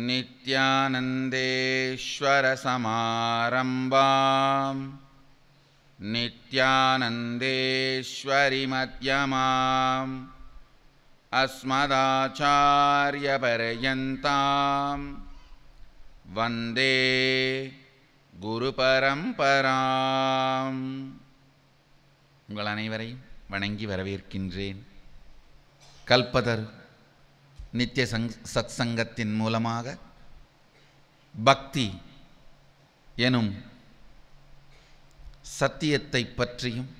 नित्यानन्देश्वरसमारम्भां नित्यानन्देश्वरिमध्यमाम् अस्मदाचार्यपर्यन्तां वन्दे குருபரம்பராம். உங்கள் அனைவரையும் வணங்கி வரவேற்கின்றேன். கல்பதர் நித்திய சத்சங்கத்தின் மூலமாக பக்தி எனும் சத்தியத்தை பற்றியும்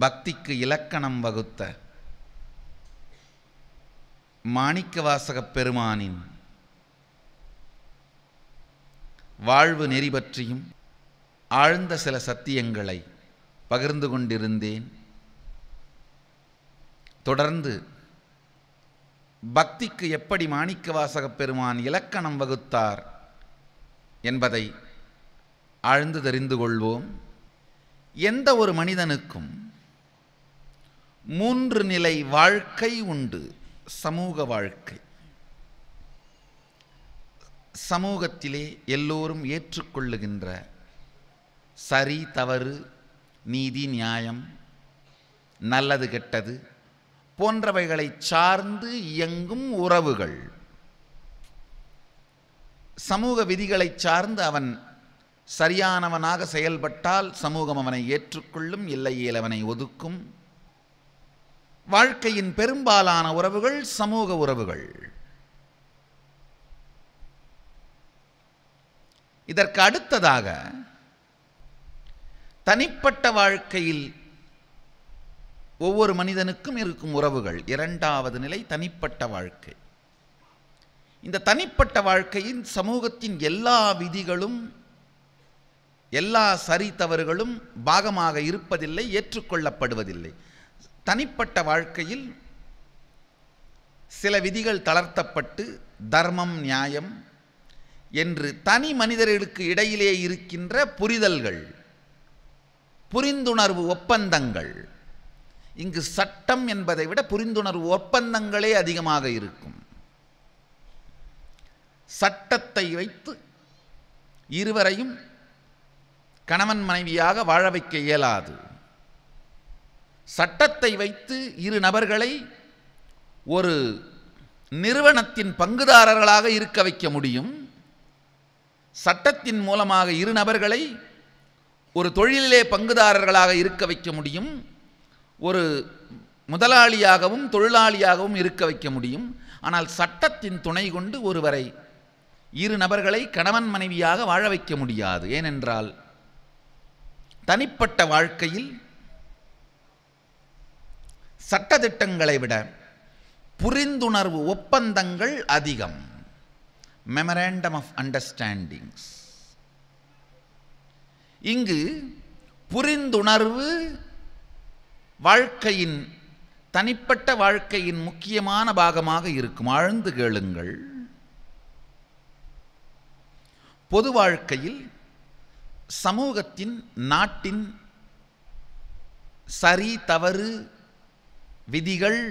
பக்திக்கு இலக்கணம் வகுத்த மாணிக்கவாசகப் பெருமானின் வாழ்வு நெறி பற்றியும் ஆழ்ந்த சில சத்தியங்களை பகிர்ந்து கொண்டிருந்தேன். தொடர்ந்து பக்திக்கு எப்படி மாணிக்கவாசகப் பெருமான் இலக்கணம் வகுத்தார் என்பதை ஆழ்ந்து தெரிந்து கொள்வோம். எந்த ஒரு மனிதனுக்கும் 3 நிலை வாழ்க்கை உண்டு. சமூக வாழ்க்கை. சமூகத்திலே எல்லோரும் ஏற்றுக்கொள்ளுகின்ற சரி தவறு, நீதி நியாயம், நல்லது கெட்டது போன்றவைகளை சார்ந்து இயங்கும் உறவுகள். சமூக விதிகளை சார்ந்து அவன் சரியானவனாக செயல்பட்டால் சமூகம் அவனை ஏற்றுக்கொள்ளும், இல்லையேல் அவனை ஒதுக்கும். வாழ்க்கையின் பெரும்பாலான உறவுகள் சமூக உறவுகள். இதற்கு அடுத்ததாக தனிப்பட்ட வாழ்க்கையில் ஒவ்வொரு மனிதனுக்கும் இருக்கும் உறவுகள். 2வது நிலை தனிப்பட்ட வாழ்க்கை. இந்த தனிப்பட்ட வாழ்க்கையின் சமூகத்தின் எல்லா விதிகளும் எல்லா சரி தவறுகளும் பாகமாக இருப்பதில்லை, ஏற்றுக்கொள்ளப்படுவதில்லை. தனிப்பட்ட வாழ்க்கையில் சில விதிகள் தளர்த்தப்பட்டு தர்மம் நியாயம் என்று தனி மனிதர்களுக்கு இடையிலே இருக்கின்ற புரிதல்கள், புரிந்துணர்வு ஒப்பந்தங்கள். இங்கு சட்டம் என்பதை விட புரிந்துணர்வு ஒப்பந்தங்களே அதிகமாக இருக்கும். சட்டத்தை வைத்து இருவரையும் கணவன் மனைவியாக வாழ வைக்க இயலாது. சட்டத்தை வைத்து இரு நபர்களை ஒரு நிறுவனத்தின் பங்குதாரர்களாக இருக்க வைக்க முடியும். சட்டத்தின் மூலமாக இரு நபர்களை ஒரு தொழிலிலே பங்குதாரர்களாக இருக்க வைக்க முடியும். ஒரு முதலாளியாகவும் தொழிலாளியாகவும் இருக்க வைக்க முடியும். ஆனால் சட்டத்தின் துணை கொண்டு ஒருவரை, இரு நபர்களை கணவன் மனைவியாக வாழ வைக்க முடியாது. ஏனென்றால் தனிப்பட்ட வாழ்க்கையில் சட்டதிட்டங்களை விட புரிந்துணர்வு ஒப்பந்தங்கள் அதிகம். Memorandum of understandings. இங்கு புரிந்துணர்வு வாழ்க்கையின், தனிப்பட்ட வாழ்க்கையின் முக்கியமான பாகமாக இருக்கும். ஆழ்ந்து கேளுங்கள். பொது வாழ்க்கையில் சமூகத்தின், நாட்டின் சரி தவறு விதிகள்,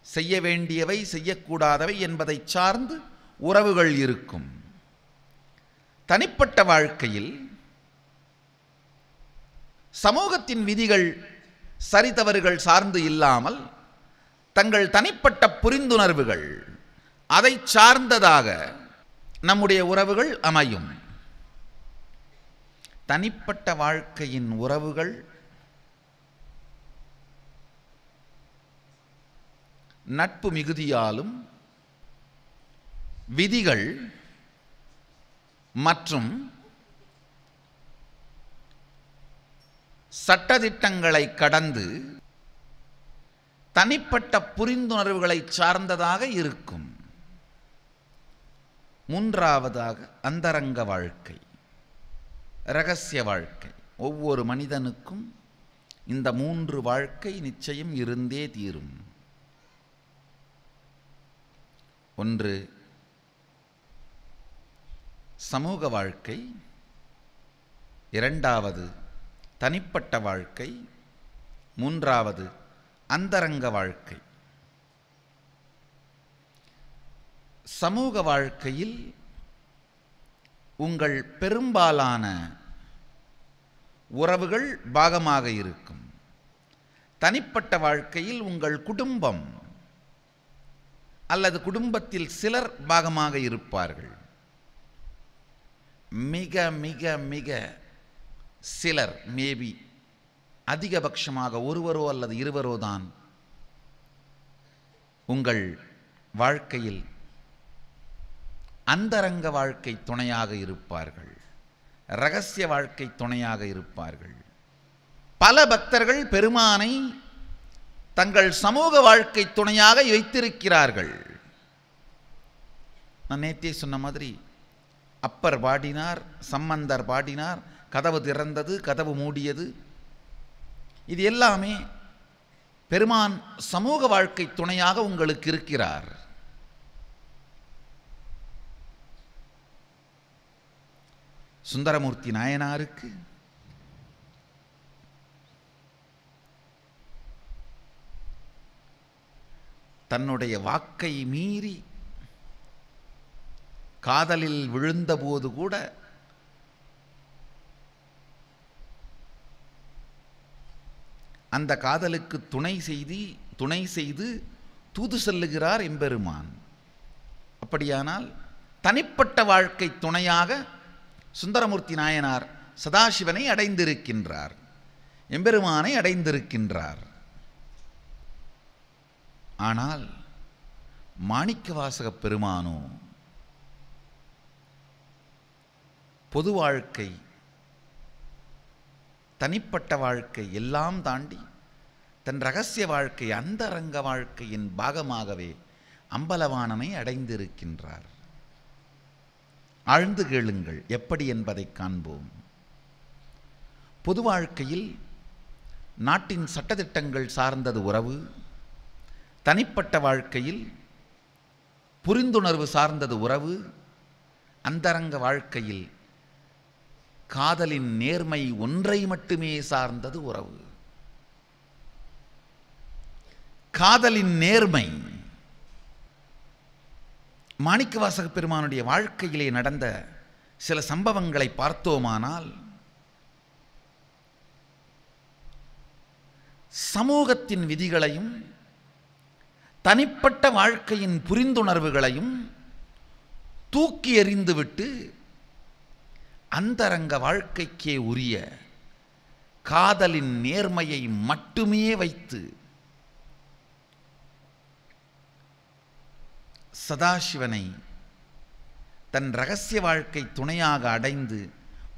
செய்ய வேண்டியவை செய்யக்கூடாதவை என்பதை சார்ந்து உறவுகள் இருக்கும். தனிப்பட்ட வாழ்க்கையில் சமூகத்தின் விதிகள் சரி தவறுகள் சார்ந்து இல்லாமல் தங்கள் தனிப்பட்ட புரிந்துணர்வுகள், அதை சார்ந்ததாக நம்முடைய உறவுகள் அமையும். தனிப்பட்ட வாழ்க்கையின் உறவுகள் நட்பு மிகுதியாலும் விதிகள் மற்றும் சட்டதிட்டங்களை கடந்து தனிப்பட்ட புரிந்துணர்வுகளை சார்ந்ததாக இருக்கும். 3வதாக அந்தரங்க வாழ்க்கை, இரகசிய வாழ்க்கை. ஒவ்வொரு மனிதனுக்கும் இந்த 3 வாழ்க்கை நிச்சயம் இருந்தே தீரும். 1 சமூக வாழ்க்கை, 2வது தனிப்பட்ட வாழ்க்கை, 3வது அந்தரங்க வாழ்க்கை. சமூக வாழ்க்கையில் உங்கள் பெரும்பாலான உறவுகள் பாகமாக இருக்கும். தனிப்பட்ட வாழ்க்கையில் உங்கள் குடும்பம் அல்லது குடும்பத்தில் சிலர் பாகமாக இருப்பார்கள். மிக மிக மிக சிலர், மேபி அதிகபட்சமாக ஒருவரோ அல்லது இருவரோ தான் உங்கள் வாழ்க்கையில் அந்தரங்க வாழ்க்கை துணையாக இருப்பார்கள், இரகசிய வாழ்க்கை துணையாக இருப்பார்கள். பல பக்தர்கள் பெருமானை தங்கள் சமூக வாழ்க்கை துணையாக வைத்திருக்கிறார்கள். நான் நேற்றே சொன்ன மாதிரி அப்பர் பாடினார், சம்பந்தர் பாடினார், கதவு திறந்தது, கதவு மூடியது. இது எல்லாமே பெருமான் சமூக வாழ்க்கை துணையாக உங்களுக்கு இருக்கிறார். சுந்தரமூர்த்தி நாயனாருக்கு தன்னுடைய வாக்கை மீறி காதலில் விழுந்தபோது கூட அந்த காதலுக்கு துணை செய்து தூது செல்லுகிறார் எம்பெருமான். அப்படியானால் தனிப்பட்ட வாழ்க்கை துணையாக சுந்தரமூர்த்தி நாயனார் சதாசிவனை அடைந்திருக்கின்றார், எம்பெருமானை அடைந்திருக்கின்றார். ஆனால் மாணிக்கவாசகப் பெருமானோ பொது வாழ்க்கை, தனிப்பட்ட வாழ்க்கை எல்லாம் தாண்டி தன் இரகசிய வாழ்க்கை, அந்தரங்க வாழ்க்கையின் பாகமாகவே அம்பலவாணனை அடைந்திருக்கின்றார். ஆழ்ந்து கேளுங்கள், எப்படி என்பதை காண்போம். பொது வாழ்க்கையில் நாட்டின் சட்டதிட்டங்கள் சார்ந்தது உறவு, தனிப்பட்ட வாழ்க்கையில் புரிந்துணர்வு சார்ந்தது உறவு, அந்தரங்க வாழ்க்கையில் காதலின் நேர்மை ஒன்றை மட்டுமே சார்ந்தது உறவு. காதலின் நேர்மை. மாணிக்கவாசகப் பெருமானுடைய வாழ்க்கையிலே நடந்த சில சம்பவங்களை பார்த்தோமானால் சமூகத்தின் விதிகளையும் தனிப்பட்ட வாழ்க்கையின் புரிந்துணர்வுகளையும் தூக்கி எறிந்துவிட்டு அந்தரங்க வாழ்க்கைக்கே உரிய காதலின் நேர்மையை மட்டுமே வைத்து சதாசிவனை தன் இரகசிய வாழ்க்கை துணையாக அடைந்து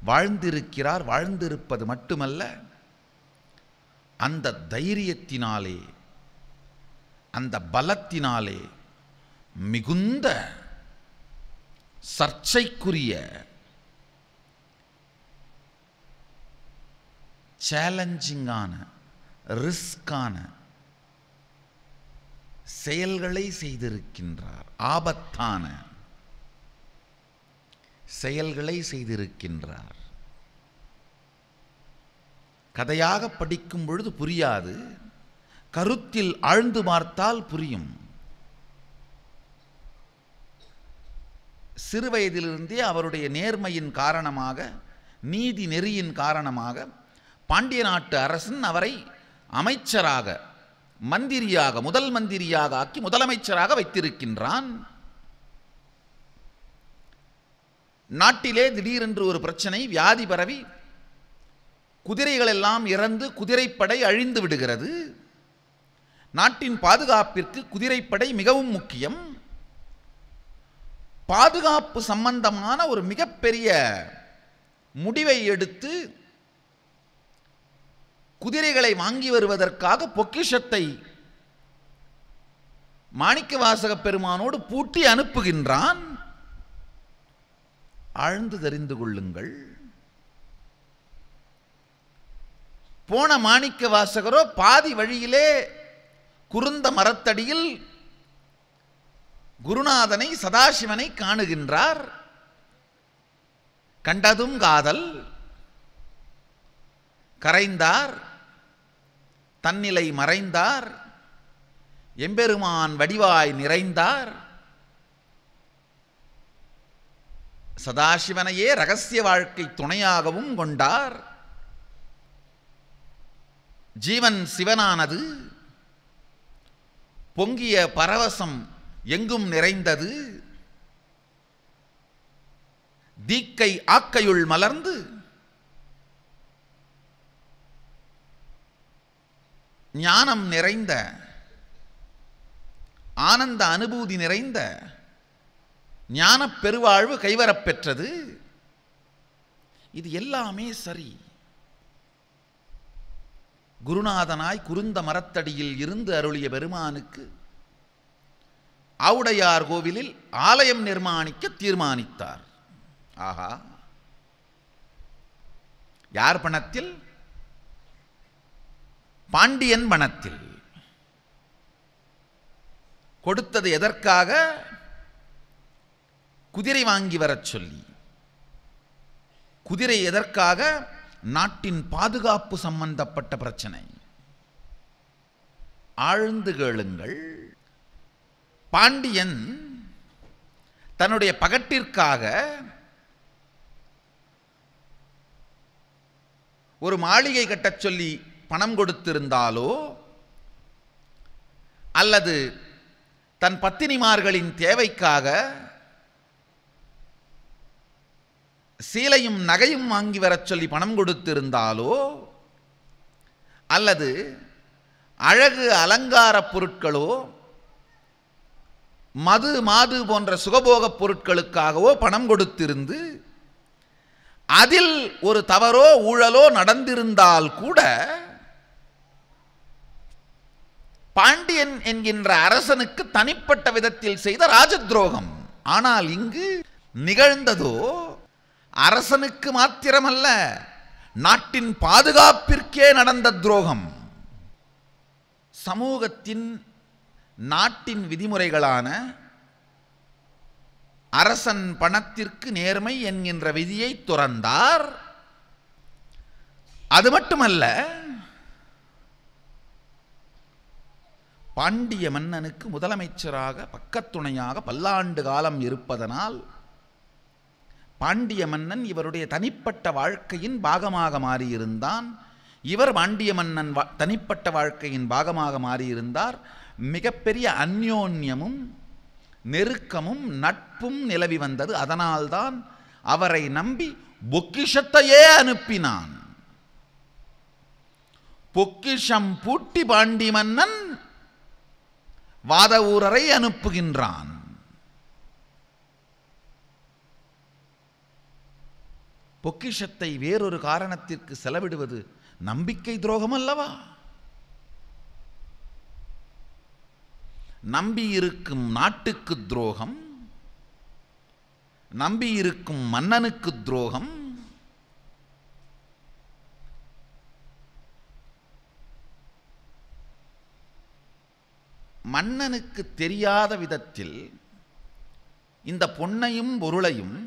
வாழ்ந்திருக்கிறார். வாழ்ந்திருப்பது மட்டுமல்ல, அந்த தைரியத்தினாலே, அந்த பலத்தினாலே மிகுந்த சர்ச்சைக்குரிய, சேலஞ்சிங்கான, ரிஸ்கான செயல்களை செய்திருக்கின்றார். ஆபத்தான செயல்களை செய்திருக்கின்றார். கதையாக படிக்கும் பொழுது புரியாது, கருத்தில் ஆழ்ந்து பார்த்தால் புரியும். சிறுவயதிலிருந்தே அவருடைய நேர்மையின் காரணமாக, நீதி நெறியின் காரணமாக பாண்டிய நாட்டு அரசன் அவரை அமைச்சராக, மந்திரியாக, முதல் மந்திரியாக ஆக்கி முதலமைச்சராக வைத்திருக்கின்றான். நாட்டிலே திடீரென்று ஒரு பிரச்சனை, வியாதி பரவி குதிரைகள் எல்லாம் இறந்து குதிரைப்படை அழிந்து விடுகிறது. நாட்டின் பாதுகாப்பிற்கு குதிரைப்படை மிகவும் முக்கியம். பாதுகாப்பு சம்பந்தமான ஒரு மிகப்பெரிய முடிவை எடுத்து குதிரைகளை வாங்கி வருவதற்காக பொக்கிஷத்தை மாணிக்கவாசகப் பெருமானோடு பூட்டி அனுப்புகின்றான். ஆழ்ந்து தெரிந்து கொள்ளுங்கள். போன மாணிக்கவாசகரோ பாதி வழியிலே குருந்த மரத்தடியில் குருநாதனை, சதாசிவனை காணுகின்றார். கண்டதும் காதல், கரைந்தார், தன்னிலை மறைந்தார், எம்பெருமான் வடிவாய் நிறைந்தார். சதாசிவனையே ரகசிய வாழ்க்கை துணையாகவும் கொண்டார். ஜீவன் சிவனானது பொங்கிய பரவசம் எங்கும் நிறைந்தது. தீக்கை ஆக்கையுள் மலர்ந்து ஞானம் நிறைந்த ஆனந்த அனுபூதி நிறைந்த ஞானப் பெருவாழ்வு கைவரப் பெற்றது. இது எல்லாமே சரி. குருநாதனாய் குருந்த மரத்தடியில் இருந்து அருளிய பெருமானுக்கு ஆவுடையார் கோவிலில் ஆலயம் நிர்மாணிக்க தீர்மானித்தார். ஆஹா, யார் பணத்தில்? பாண்டியன் பணத்தில். கொடுத்தது எதற்காக? குதிரை வாங்கி வரச் சொல்லி. குதிரை எதற்காக? நாட்டின் பாதுகாப்பு சம்பந்தப்பட்ட பிரச்சனை. ஆழ்ந்து கேளுங்கள். பாண்டியன் தன்னுடைய பகட்டிற்காக ஒரு மாளிகை கட்டச் சொல்லி பணம் கொடுத்திருந்தாலோ அல்லது தன் பத்தினிமார்களின் தேவைக்காக சீலையும் நகையும் வாங்கி வரச் சொல்லி பணம் கொடுத்திருந்தாலோ அல்லது அழகு அலங்கார பொருட்களோ மது மாது போன்ற சுகபோகப் பொருட்களுக்காகவோ பணம் கொடுத்திருந்து அதில் ஒரு தவறோ ஊழலோ நடந்திருந்தால் கூட பாண்டியன் என்கின்ற அரசனுக்கு தனிப்பட்ட விதத்தில் செய்த ராஜத்ரோகம். ஆனால் இங்கு நிகழ்ந்ததோ அரசனுக்கு மாத்திரமல்ல, நாட்டின் பாதுகாப்பிற்கே நடந்த துரோகம். சமூகத்தின் நாட்டின் விதிமுறைகளான அரசன் பணத்திற்கு நேர்மை என்கின்ற விதியை துறந்தார். அது மட்டுமல்ல, பாண்டிய மன்னனுக்கு முதலமைச்சராக பக்கத்துணையாக பல்லாண்டு காலம் இருப்பதனால் பாண்டிய மன்னன் இவருடைய தனிப்பட்ட வாழ்க்கையின் பாகமாக மாறியிருந்தான். இவர் பாண்டிய மன்னன் தனிப்பட்ட வாழ்க்கையின் பாகமாக மாறியிருந்தார். மிகப்பெரிய அந்யோன்யமும் நெருக்கமும் நட்பும் நிலவி வந்தது. அதனால்தான் அவரை நம்பி பொக்கிஷத்தையே அனுப்பினான். பொக்கிஷம் பூட்டி பாண்டி மன்னன் வாதவூரரை அனுப்புகின்றான். பொக்கிஷத்தை வேறொரு காரணத்திற்கு செலவிடுவது நம்பிக்கை துரோகம் அல்லவா? நம்பியிருக்கும் நாட்டுக்கு துரோகம், நம்பியிருக்கும் மன்னனுக்கு துரோகம். மன்னனுக்கு தெரியாத விதத்தில் இந்த பொன்னையும் பொருளையும்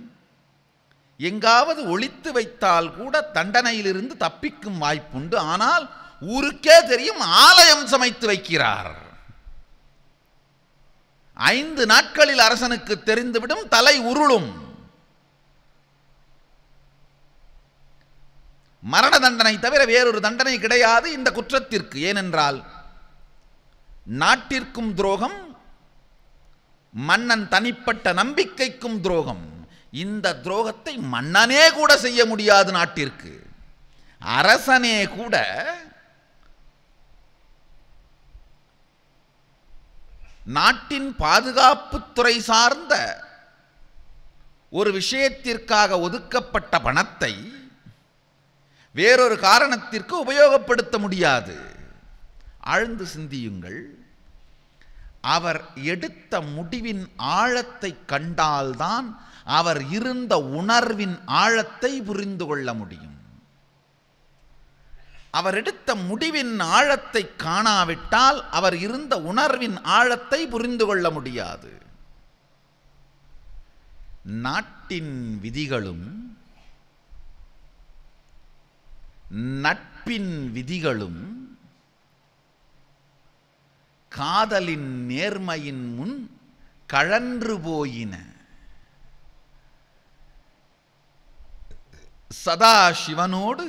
எங்காவது ஒளித்து வைத்தால் கூட தண்டனையிலிருந்து தப்பிக்கும் வாய்ப்புண்டு. ஆனால் ஊருக்கே தெரியும், ஆலயம் சமைத்து வைக்கிறார். 5 நாட்களில் அரசனுக்கு தெரிந்துவிடும், தலை உருளும். மரண தண்டனை தவிர வேறொரு தண்டனை கிடையாது இந்த குற்றத்திற்கு. ஏனென்றால் நாட்டிற்கும் துரோகம், மன்னன் தனிப்பட்ட நம்பிக்கைக்கும் துரோகம். இந்த துரோகத்தை மன்னனே கூட செய்ய முடியாது. நாட்டிற்கு அரசனே கூட நாட்டின் பாதுகாப்புத்துறை சார்ந்த ஒரு விஷயத்திற்காக ஒதுக்கப்பட்ட பணத்தை வேறொரு காரணத்திற்கு உபயோகப்படுத்த முடியாது. ஆழ்ந்து சிந்தியுங்கள். அவர் எடுத்த முடிவின் ஆழத்தை கண்டால்தான் அவர் இருந்த உணர்வின் ஆழத்தை புரிந்து கொள்ள முடியும். அவர் எடுத்த முடிவின் ஆழத்தை காணாவிட்டால் அவர் இருந்த உணர்வின் ஆழத்தை புரிந்து கொள்ள முடியாது. நாட்டின் விதிகளும் நட்பின் விதிகளும் காதலின் நேர்மையின் முன் கழன்று போயின. சதா சிவனோடு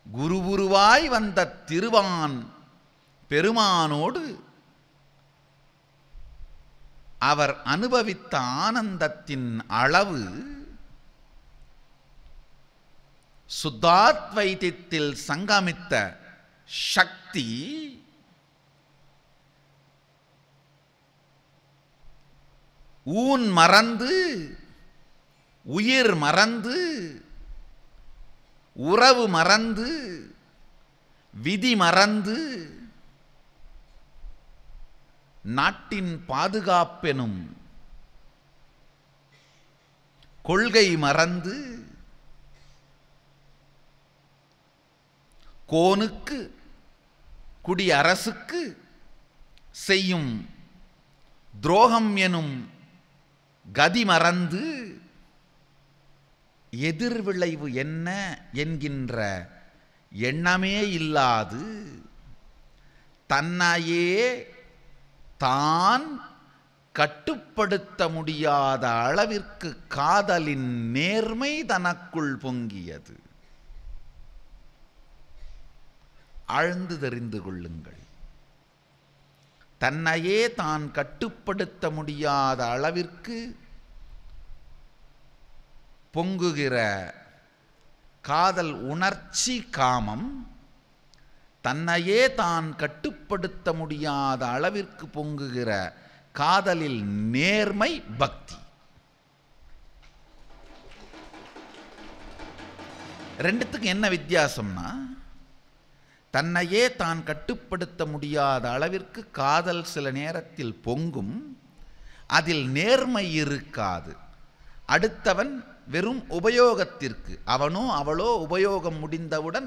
குருகுருவாய் வந்த திருவான் பெருமானோடு அவர் அனுபவித்த ஆனந்தத்தின் அளவு சுத்தாத்வைதத்தில் சங்கமித்த சக்தி ஊன் மறந்து உயிர் மறந்து உறவு மறந்து விதி மறந்து நாட்டின் பாதுகாப்பெனும் கொள்கை மறந்து கோனுக்கு குடியரசுக்கு செய்யும் துரோகம் எனும் கதி மறந்து எதிர்விளைவு என்ன என்கின்ற எண்ணமே இல்லாது தன்னையே தான் கட்டுப்படுத்த முடியாத அளவிற்கு காதலின் நேர்மை தனக்குள் பொங்கியது. ஆழ்ந்து தெரிந்து கொள்ளுங்கள். தன்னையே தான் கட்டுப்படுத்த முடியாத அளவிற்கு பொங்குகிற காதல் உணர்ச்சி காமம், தன்னையே தான் கட்டுப்படுத்த முடியாத அளவிற்கு பொங்குகிற காதலில் நேர்மை பக்தி. ரெண்டுத்துக்கு என்ன வித்தியாசம்னா, தன்னையே தான் கட்டுப்படுத்த முடியாத அளவிற்கு காதல் சில நேரத்தில் பொங்கும், அதில் நேர்மை இருக்காது. அடுத்தவன் வெறும் உபயோகத்திற்கு, அவனோ அவளோ உபயோகம் முடிந்தவுடன்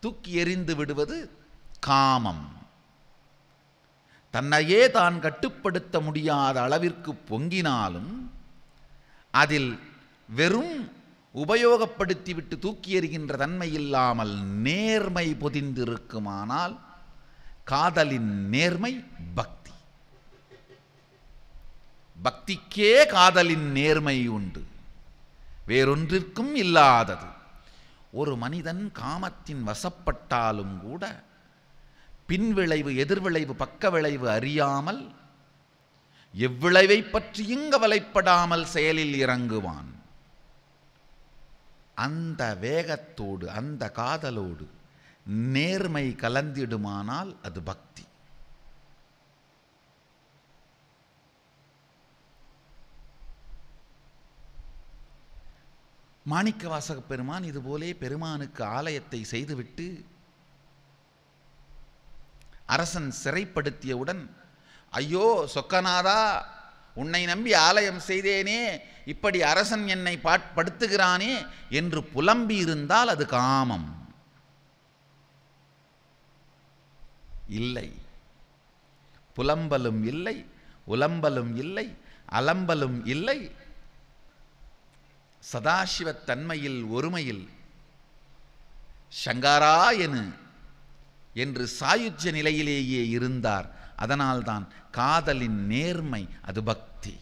தூக்கி எறிந்து விடுவது காமம். தன்னையே தான் கட்டுப்படுத்த முடியாத அளவிற்கு பொங்கினாலும் அதில் வெறும் உபயோகப்படுத்திவிட்டு தூக்கி எறிகின்ற தன்மை இல்லாமல் நேர்மை பொதிந்திருக்குமானால் காதலின் நேர்மை பக்தி. பக்திக்கே காதலின் நேர்மை உண்டு, வேறொன்றிற்கும் இல்லாதது. ஒரு மனிதன் காமத்தின் வசப்பட்டாலும் கூட பின்விளைவு, எதிர்விளைவு, பக்க விளைவு அறியாமல் எவ்விளைவை பற்றியும் கவலைப்படாமல் செயலில் இறங்குவான். அந்த வேகத்தோடு, அந்த காதலோடு நேர்மை கலந்திடுமானால் அது பக்தி. மாணிக்கவாசக பெருமான் இதுபோலே பெருமானுக்கு ஆலயத்தை செய்துவிட்டு அரசன் சிறைப்படுத்தியவுடன், ஐயோ சொக்கநாதா, உன்னை நம்பி ஆலயம் செய்தேனே, இப்படி அரசன் என்னை படுத்துகிறானே என்று புலம்பி இருந்தால் அது காமம் இல்லை. புலம்பலும் இல்லை, உலம்பலும் இல்லை, அலம்பலும் இல்லை. சதாசிவத்தன்மையில் ஒருமையில் சங்கரா என்று சாயுஜ்ய நிலையிலேயே இருந்தார். அதனால்தான் காதலின் நேர்மை அது பக்தி.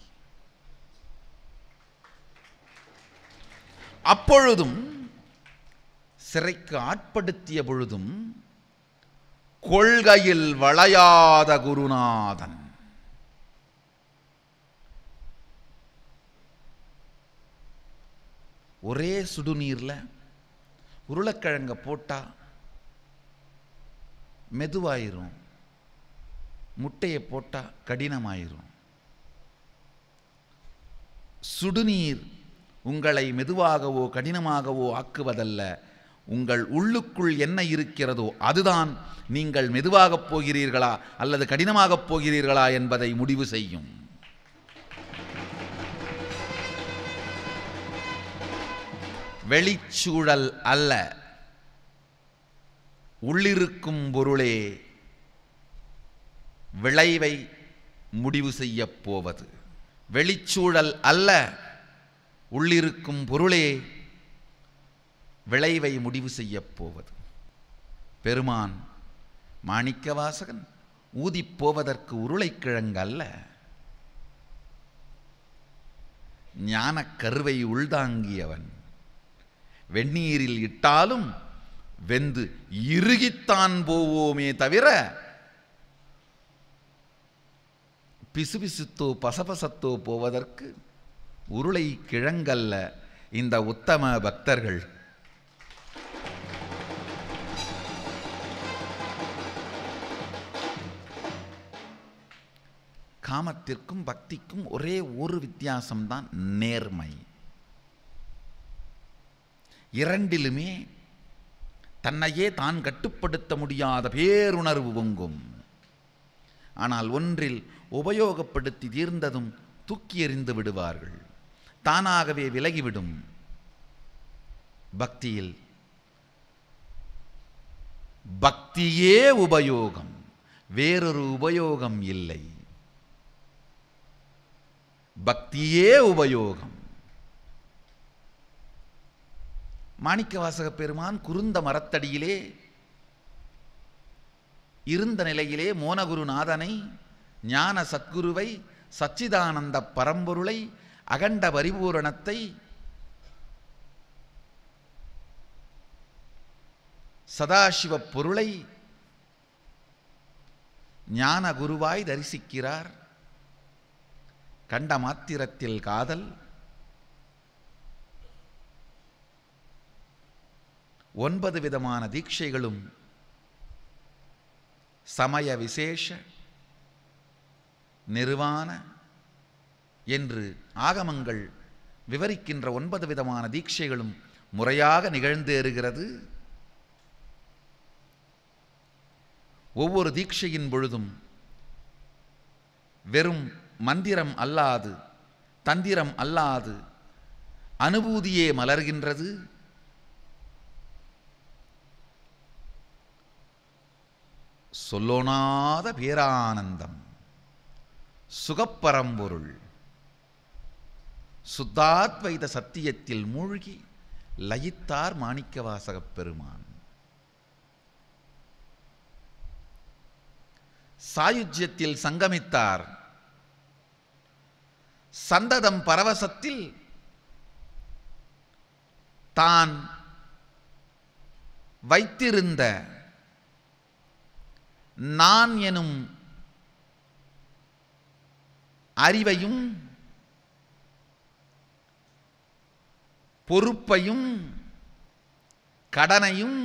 அப்பொழுதும் சிறைக்கு ஆட்படுத்திய பொழுதும் கொள்கையில் வளையாத குருநாதன். ஒரே சுடுநீரில் உருளைக்கிழங்க போட்டா மெதுவாயிரும், முட்டையை போட்டால் கடினமாயிரும். சுடுநீர் உங்களை மெதுவாகவோ கடினமாகவோ ஆக்குவதல்ல, உங்கள் உள்ளுக்குள் என்ன இருக்கிறதோ அதுதான் நீங்கள் மெதுவாகப் போகிறீர்களா அல்லது கடினமாகப் போகிறீர்களா என்பதை முடிவு செய்யும். வெளிச்சூழல் அல்ல, உள்ளிருக்கும் பொருளே விளைவை முடிவு செய்ய போவது. வெளிச்சூழல் அல்ல, உள்ளிருக்கும் பொருளே விளைவை முடிவு செய்ய போவது. பெருமான் மாணிக்கவாசகன் ஊதிப்போவதற்கு உருளைக்கிழங்கு அல்ல, ஞானக் கருவை உள்தாங்கியவன், வெந்நீரில் இட்டாலும் வெந்து இறுகித்தான் போவோமே தவிர பிசுபிசுத்தோ பசபசத்தோ போவதற்கு உருளை கிழங்கல்ல இந்த உத்தம பக்தர்கள். காமத்திற்கும் பக்திக்கும் ஒரே ஒரு வித்தியாசம்தான், நேர்மை. இரண்டிலுமே தன்னையே தான் கட்டுப்படுத்த முடியாத பேருணர்வு பொங்கும். ஆனால் ஒன்றில் உபயோகப்படுத்தி தீர்ந்ததும் தூக்கி எறிந்து விடுவார்கள், தானாகவே விலகிவிடும். பக்தியில் பக்தியே உபயோகம், வேறொரு உபயோகம் இல்லை. பக்தியே உபயோகம். மாணிக்கவாசக பெருமான் குருந்த மரத்தடியிலே இருந்த நிலையிலே மோனகுருநாதனை, ஞான சத்குருவை, சச்சிதானந்த பரம்பொருளை, அகண்ட பரிபூரணத்தை, சதாசிவ பொருளை ஞான குருவாய் தரிசிக்கிறார். கண்ட மாத்திரத்தில் காதல், 9 விதமான தீட்சைகளும் சமய விசேஷ நிர்வாண என்று ஆகமங்கள் விவரிக்கின்ற 9 விதமான தீட்சைகளும் முறையாக நிகழ்ந்தேறுகிறது. ஒவ்வொரு தீட்சையின் பொழுதும் வெறும் மந்திரம் அல்லாது, தந்திரம் அல்லாது அனுபூதியே மலர்கின்றது. சொல்லோனாத பேரானந்தம், சுகப்பரம்பொருள், சுத்தாத்வைத சத்தியத்தில் மூழ்கி லயித்தார் மாணிக்கவாசகப் பெருமான். சாயுஜ்யத்தில் சங்கமித்தார். சந்ததம் பரவசத்தில் தான் வைத்திருந்த நான் எனும் அறிவையும் பொறுப்பையும் கடனையும்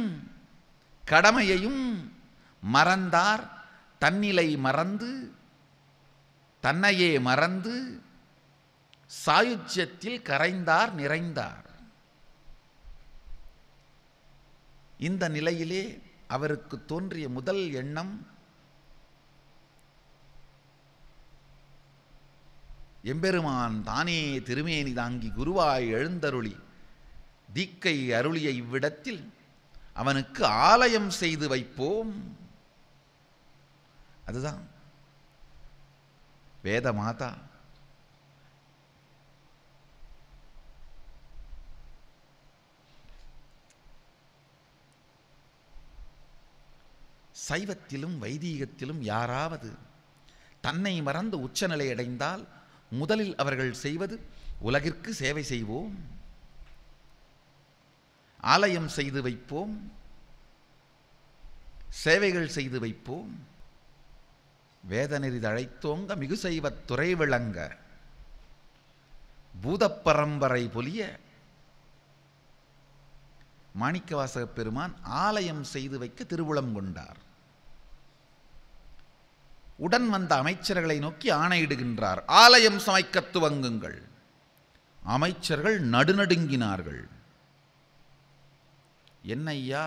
கடமையையும் மறந்தார். தன்னிலை மறந்து, தன்னையே மறந்து சாயுஜ்யத்தில் கரைந்தார், நிறைந்தார். இந்த நிலையிலே அவருக்கு தோன்றிய முதல் எண்ணம், எம்பெருமான் தானே திருமேனி தாங்கி குருவாய் எழுந்தருளி தீக்கை அருளிய இவ்விடத்தில் அவனுக்கு ஆலயம் செய்து வைப்போம். அதுதான் வேத மாதா. சைவத்திலும் வைதீகத்திலும் யாராவது தன்னை மறந்து உச்சநிலை அடைந்தால் முதலில் அவர்கள் செய்வது உலகிற்கு சேவை செய்வோம், ஆலயம் செய்து வைப்போம், சேவைகள் செய்து வைப்போம், வேதநெறி தழைத்தோங்க மிகு செய்வத் துறை விளங்க பூதப்பரம்பரை பொலிய மாணிக்கவாசகப் பெருமான் ஆலயம் செய்து வைக்க திருவுளம் கொண்டார். உடன் வந்த அமைச்சர்களை நோக்கி ஆணையிடுகின்றார், ஆலயம் சமைக்க துவங்குங்கள். அமைச்சர்கள் நடுநடுங்கினார்கள். என்னையா,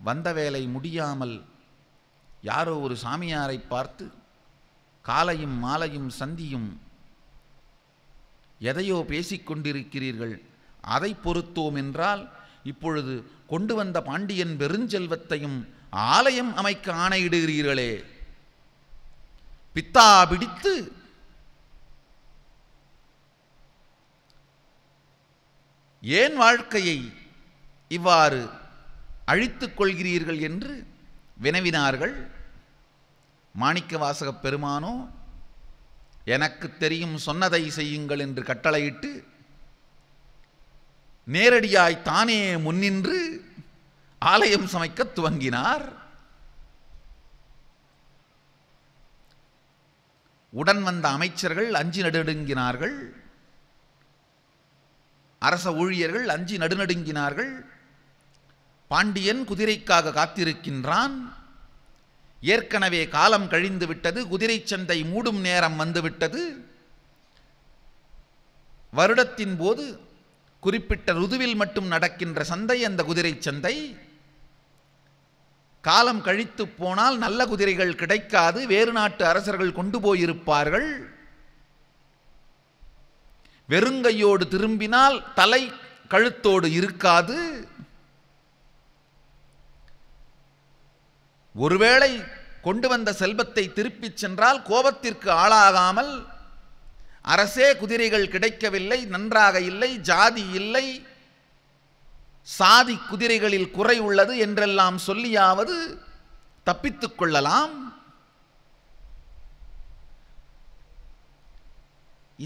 வந்த வேலை முடியாமல் யாரோ ஒரு சாமியாரை பார்த்து காலையும் மாலையும் சந்தியும் எதையோ பேசிக்கொண்டிருக்கிறீர்கள், அதை பொறுத்தோம் என்றால் இப்பொழுது கொண்டு வந்த பாண்டியன் பெருஞ்செல்வத்தையும் ஆலயம் அமைக்க ஆணையிடுகிறீர்களே, பித்தா பிடித்து ஏன் வாழ்க்கையை இவ்வாறு அழித்துக் கொள்கிறீர்கள் என்று வினவினார்கள். மாணிக்கவாசகப் பெருமானோ, எனக்கு தெரியும், சொன்னதை செய்யுங்கள் என்று கட்டளையிட்டு நேரடியாய் தானே முன்னின்று ஆலயம் சமைக்க துவங்கினார். உடன் வந்த அமைச்சர்கள் அஞ்சி நடுநடுங்கினார்கள். அரச ஊழியர்கள் அஞ்சி நடுநடுங்கினார்கள். பாண்டியன் குதிரைக்காக காத்திருக்கின்றான். ஏற்கனவே காலம் கழிந்து விட்டது. குதிரை சந்தை மூடும் நேரம் வந்துவிட்டது. வருடத்தின் போது குறிப்பிட்ட ருதுவில் மட்டும் நடக்கின்ற சந்தை அந்த குதிரை சந்தை. காலம் கழித்து போனால் நல்ல குதிரைகள் கிடைக்காது. வேறு நாட்டு அரசர்கள் கொண்டு போயிருப்பார்கள். வெறுங்கையோடு திரும்பினால் தலை கழுத்தோடு இருக்காது. ஒருவேளை கொண்டு வந்த செல்வத்தை திருப்பிச் சென்றால் கோபத்திற்கு ஆளாகாமல், அரசே குதிரைகள் கிடைக்கவில்லை, நன்றாக இல்லை, ஜாதி இல்லை, சாதி குதிரைகளில் குறை உள்ளது என்றெல்லாம் சொல்லியாவது தப்பித்துக் கொள்ளலாம்.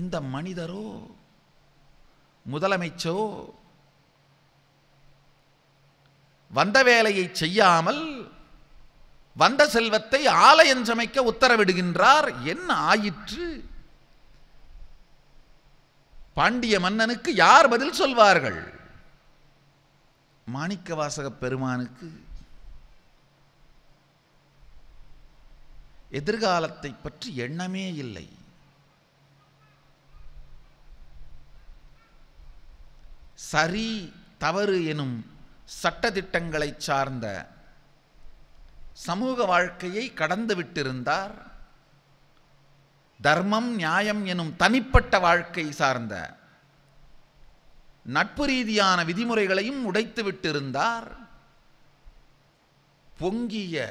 இந்த மனிதரோ முதலமைச்சரோ வந்த வேலையை செய்யாமல் வந்த செல்வத்தை ஆலயம் சமைக்க உத்தரவிடுகின்றார். என்ன ஆயிற்று? பாண்டிய மன்னனுக்கு யார் பதில் சொல்வார்கள்? மாணிக்கவாசக பெருமானுக்கு எதிர்காலத்தை பற்றி எண்ணமே இல்லை. சரி தவறு எனும் சட்டதிட்டங்களை சார்ந்த சமூக வாழ்க்கையை கடந்து விட்டிருந்தார். தர்மம் நியாயம் எனும் தனிப்பட்ட வாழ்க்கை சார்ந்த நட்பு ரீதியான விதிமுறைகளையும் உடைத்து விட்டிருந்தார். பொங்கிய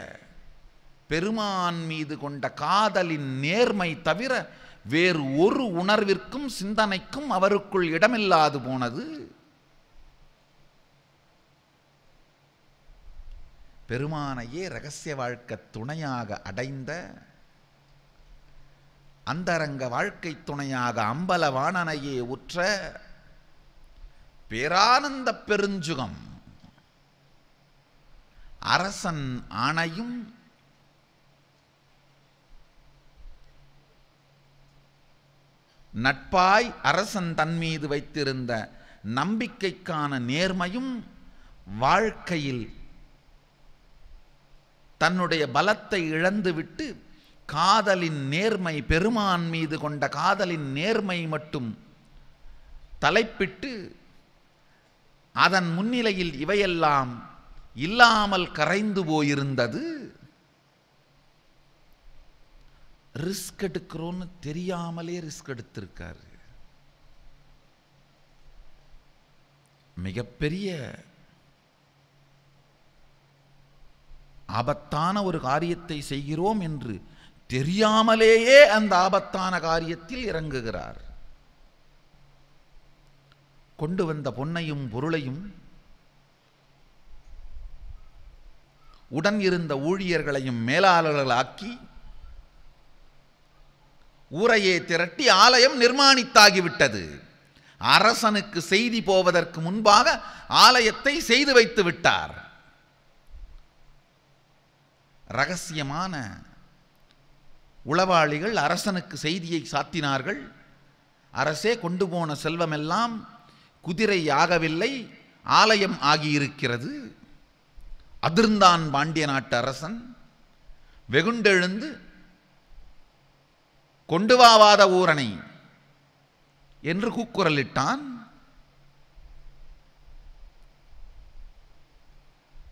பெருமான் மீது கொண்ட காதலின் நேர்மை தவிர வேறு ஒரு உணர்விற்கும் சிந்தனைக்கும் அவருக்குள் இடமில்லாது போனது. பெருமானையே இரகசிய வாழ்க்கை துணையாக அடைந்த, அந்தரங்க வாழ்க்கை துணையாக அம்பலவாணனையே உற்ற பேரானந்த பெருஞ்சுகம் அரசன் ஆணையும் நட்பாய் அரசன் தன் மீது வைத்திருந்த நம்பிக்கைக்கான நேர்மையும் வாழ்க்கையில் தன்னுடைய பலத்தை இழந்துவிட்டு காதலின் நேர்மை, பெருமான் மீது கொண்ட காதலின் நேர்மை மட்டும் தலைப்பிட்டு அதன் முன்னிலையில் இவையெல்லாம் இல்லாமல் கரைந்து போயிருந்தது. ரிஸ்க் எடுக்கிறோன்னு தெரியாமலே ரிஸ்க் எடுத்திருக்காரு. மிகப்பெரிய ஆபத்தான ஒரு காரியத்தை செய்கிறோம் என்று தெரியாமலேயே அந்த ஆபத்தான காரியத்தில் இறங்குகிறார். கொண்டு வந்த பொன்னையும் பொருளையும் உடன் இருந்த ஊழியர்களையும் மேலாளர்களாக்கி ஊரையே திரட்டி ஆலயம் நிர்மாணித்தாகிவிட்டது. அரசனுக்கு செய்தி போவதற்கு முன்பாக ஆலயத்தை செய்து வைத்து விட்டார். இரகசியமான உளவாளிகள் அரசனுக்கு செய்தியை சாத்தினார்கள். அரசே, கொண்டு போன செல்வமெல்லாம் குதிரை ஆகவில்லை, ஆலயம் ஆகியிருக்கிறது. அதிர்ந்தான் பாண்டிய நாட்டு அரசன். வெகுண்டெழுந்து கொண்டு வா வாதவூரனை என்று கூக்குரலிட்டான்.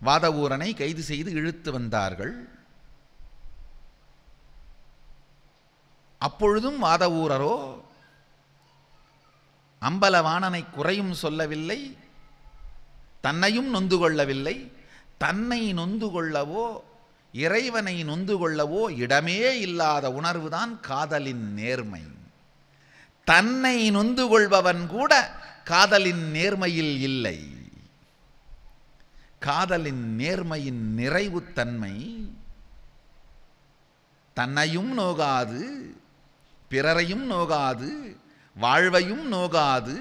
வாதவூரனை கைது செய்து இழுத்து வந்தார்கள். அப்பொழுதும் வாதவூரரோ அம்பலவாணனை குறையும் சொல்லவில்லை, தன்னையும் நொந்து கொள்ளவில்லை. தன்னை நொந்து கொள்ளவோ இறைவனை நொந்து கொள்ளவோ இடமே இல்லாத உணர்வுதான் காதலின் நேர்மை. தன்னை நொந்து கொள்பவன் கூட காதலின் நேர்மையில் இல்லை. காதலின் நேர்மையின் நிறைவுத்தன்மை தன்னையும் நோகாது, பிறரையும் நோகாது, வாழ்வையும் நோகாது,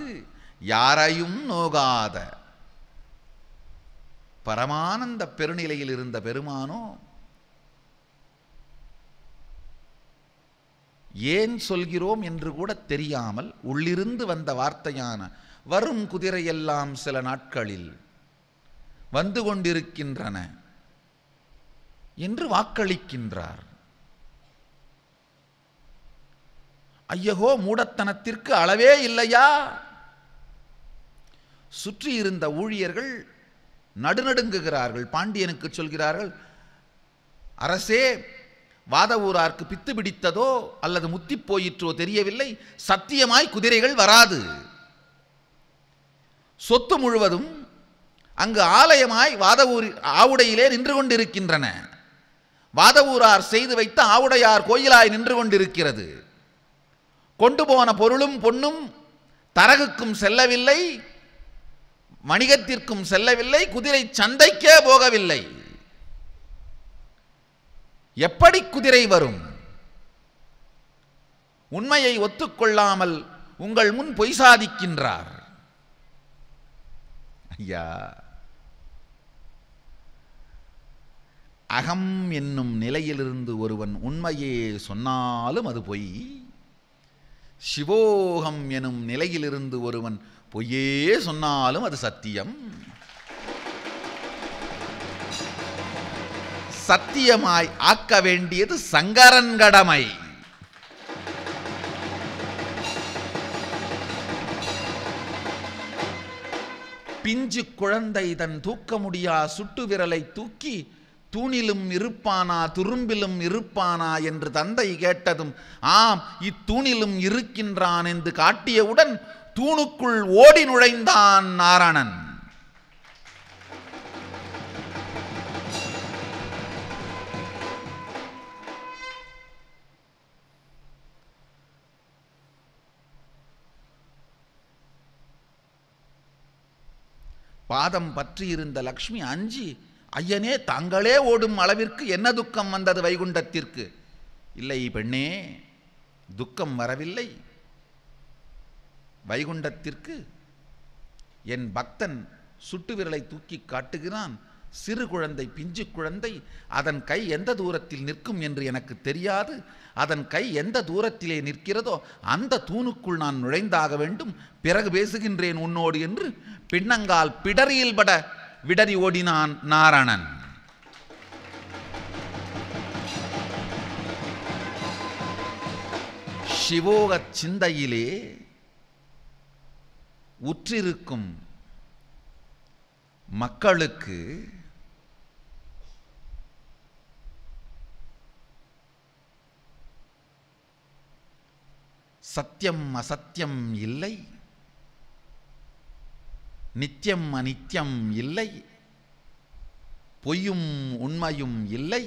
யாரையும் நோகாத பரமானந்த பெருநிலையில் இருந்த பெருமானோ ஏன் சொல்கிறோம் என்று கூட தெரியாமல் உள்ளிருந்து வந்த வார்த்தையான வரும் குதிரையெல்லாம் சில நாட்களில் வந்து கொண்டிருக்கின்றன என்று வாக்களிக்கின்றார். ஐயகோ, மூடத்தனத்திற்கு அளவே இல்லையா? சுற்றி இருந்த ஊழியர்கள் நடுநடுங்குகிறார்கள். பாண்டியனுக்கு சொல்கிறார்கள், அரசே, வாதவூரார்க்கு பித்து பிடித்ததோ அல்லது முத்தி போயிற்றோ தெரியவில்லை, சத்தியமாய் குதிரைகள் வராது. சொத்து முழுவதும் அங்கு ஆலயமாய் வாதவூர் ஆவுடையிலே நின்று கொண்டிருக்கின்றன. வாதவூரார் செய்து வைத்த ஆவுடையார் கோயிலாய் நின்று கொண்டிருக்கிறது. கொண்டு போன பொருளும் பொன்னும் தரகுக்கும் செல்லவில்லை, வணிகத்திற்கும் செல்லவில்லை, குதிரை சந்தைக்கே போகவில்லை. எப்படி குதிரை வரும்? உண்மையை ஒத்துக்கொள்ளாமல் உங்கள் முன் பொய் சாதிக்கின்றார். ஐயா, அகம் என்னும் நிலையிலிருந்து ஒருவன் உண்மையே சொன்னாலும் அது பொய். சிவோகம் எனும் நிலையிலிருந்து ஒருவன் பொய்யே சொன்னாலும் அது சத்தியம். சத்தியமாய் ஆக்க வேண்டியது சங்கரன் கடமை. பிஞ்சு குழந்தை தன் தூக்க முடியா சுட்டு விரலை தூக்கி தூணிலும் இருப்பானா துரும்பிலும் இருப்பானா என்று தந்தை கேட்டதும் ஆம், இத்தூணிலும் இருக்கின்றான் என்று காட்டியவுடன் தூணுக்குள் ஓடி நுழைந்தான் நாரணன். பாதம் பற்றி இருந்த லக்ஷ்மி அஞ்சி, ஐயனே, தாங்களே ஓடும் அளவிற்கு என்ன துக்கம் வந்தது வைகுண்டத்திற்கு? இல்லை பெண்ணே, துக்கம் வரவில்லை. வைகுண்டத்திற்கு என் பக்தன் சுட்டு விரலை தூக்கி காட்டுகிறான். சிறு குழந்தை, பிஞ்சு குழந்தை, அதன் கை எந்த தூரத்தில் நிற்கும் என்று எனக்கு தெரியாது. அதன் கை எந்த தூரத்திலே நிற்கிறதோ அந்த தூணுக்குள் நான் நுழைந்தாக வேண்டும். பிறகு பேசுகின்றேன் உன்னோடு என்று பின்னங்கால் பிடரியில் பட விடறி ஓடினான் நாரணன். சிவோக சிந்தையிலே உற்றிருக்கும் மக்களுக்கு சத்தியம் அசத்தியம் இல்லை, நித்தியம் அநித்தியம் இல்லை, பொய்யும் உண்மையும் இல்லை,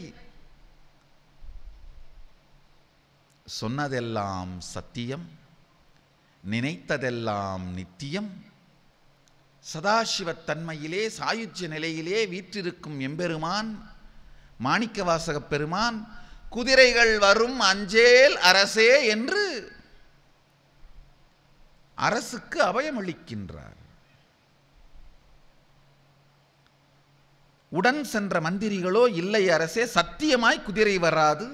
சொன்னதெல்லாம் சத்தியம், நினைத்ததெல்லாம் நித்தியம். சதாசிவத்தன்மையிலே சாயுஜ்ய நிலையிலே வீற்றிருக்கும் எம்பெருமான் மாணிக்கவாசகப் பெருமான் குதிரைகள் வரும் அஞ்சேல் அரசே என்று அரசுக்கு அபயமளிக்கின்றார். உடன் சென்ற மந்திரிகளோ, இல்லை அரசே, சத்தியமாய் குதிரை வராது.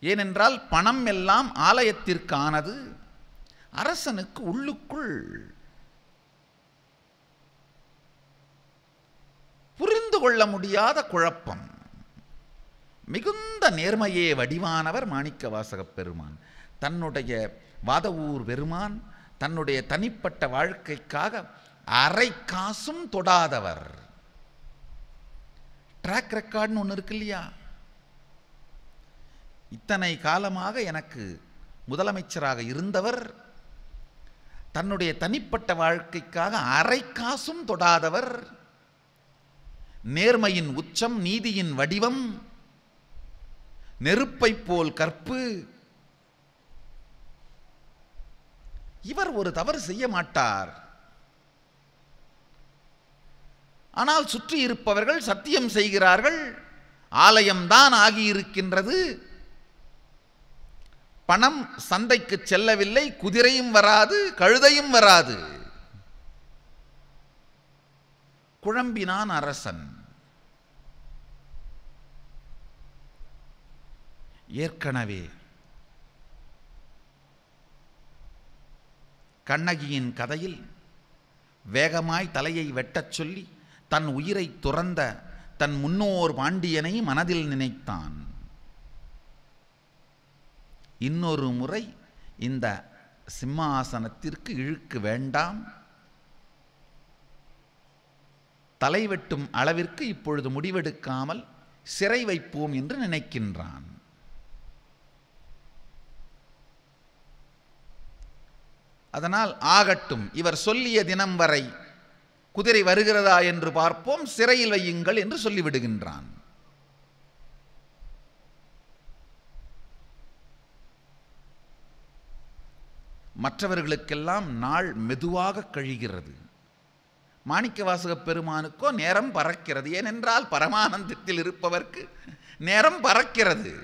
ஏனென்றால் பணம் எல்லாம் ஆலயத்திற்கானது. அரசனுக்கு உள்ளுக்குள் புரிந்து கொள்ள முடியாத குழப்பம். மிகுந்த நேர்மையே வடிவானவர் மாணிக்கவாசகப் பெருமான். தன்னுடைய வாதவூர் பெருமான் தன்னுடைய தனிப்பட்ட வாழ்க்கைக்காக அரை காசும் தொடாதவர். ட்ராக் ரெக்கார்ட்னு ஒன்று இருக்கு இல்லையா? இத்தனை காலமாக எனக்கு முதலமைச்சராக இருந்தவர் தன்னுடைய தனிப்பட்ட வாழ்க்கைக்காக அரை காசும் தொடாதவர். நேர்மையின் உச்சம், நீதியின் வடிவம், நெருப்பை போல் கற்பு. இவர் ஒரு தவறு செய்ய மாட்டார். ஆனால் சுற்றி இருப்பவர்கள் சத்தியம் செய்கிறார்கள். ஆலயம்தான் ஆகியிருக்கின்றது. பணம் சந்தைக்கு செல்லவில்லை, குதிரையும் வராது, கழுதையும் வராது. குழம்பினான் அரசன். ஏற்கனவே கண்ணகியின் கதையில் வேகமாய் தலையை வெட்டச் சொல்லி தன் உயிரை துறந்த தன் முன்னோர் பாண்டியனை மனதில் நினைத்தான். இன்னொரு முறை இந்த சிம்மாசனத்திற்கு இழுக்கு வேண்டாம், தலைவெட்டும் அளவிற்கு இப்பொழுது முடிவெடுக்காமல் சிறை வைப்போம் என்று நினைக்கின்றான். அதனால் ஆகட்டும், இவர் சொல்லிய தினம் வரை குதிரை வருகிறதா என்று பார்ப்போம், சிறையில் வையுங்கள் என்று சொல்லிவிடுகின்றான். மற்றவர்களுக்கெல்லாம் நாள் மெதுவாக கழிகிறது. மாணிக்கவாசகப் பெருமானுக்கோ நேரம் பறக்கிறது. ஏனென்றால் பரமானந்தத்தில் இருப்பவர்க்கு நேரம் பறக்கிறது.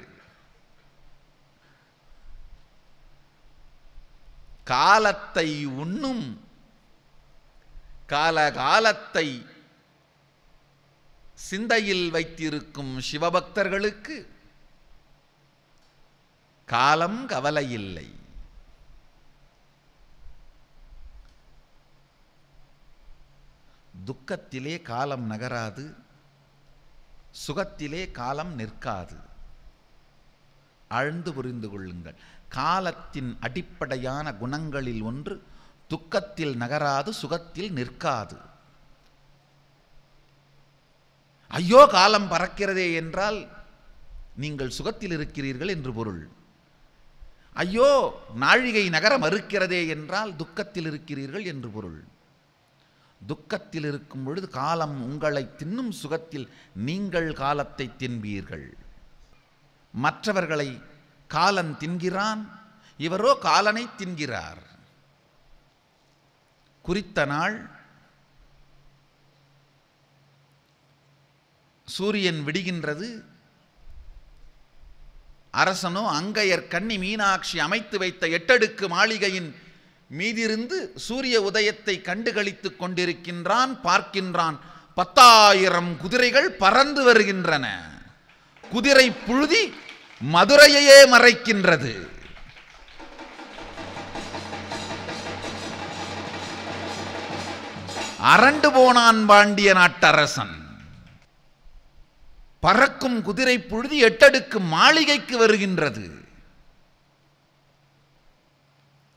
காலத்தை உண்ணும் காலகாலத்தை சிந்தையில் வைத்திருக்கும் சிவபக்தர்களுக்கு காலம் கவலையில்லை. துக்கத்திலே காலம் நகராது, சுகத்திலே காலம் நிற்காது. ஆழ்ந்து புரிந்து கொள்ளுங்கள். காலத்தின் அடிப்படையான குணங்களில் ஒன்று துக்கத்தில் நகராது, சுகத்தில் நிற்காது. ஐயோ காலம் பறக்கிறதே என்றால் நீங்கள் சுகத்தில் இருக்கிறீர்கள் என்று பொருள். ஐயோ நாழிகை நகர மறுக்கிறதே என்றால் துக்கத்தில் இருக்கிறீர்கள் என்று பொருள். துக்கத்தில் இருக்கும் பொழுது காலம் உங்களை தின்னும், சுகத்தில் நீங்கள் காலத்தை தின்பீர்கள். மற்றவர்களை காலன் தின்கிறான், இவரோ காலனை தின்கிறார். குறித்த நாள் சூரியன் விடுகின்றது. அரசனோ அங்கையர் கன்னி மீனாட்சி அமைத்து வைத்த 8 அடுக்கு மாளிகையின் மீதிருந்து சூரிய உதயத்தை கண்டுகளித்துக் கொண்டிருக்கின்றான். பார்க்கின்றான், 10,000 குதிரைகள் பறந்து வருகின்றன. குதிரை புழுதி மதுரையையே மறைக்கின்றது. அரண்டு போனான் பாண்டிய நாட்டரசன். பறக்கும் குதிரை புழுதி 8 அடுக்கு மாளிகைக்கு வருகின்றது.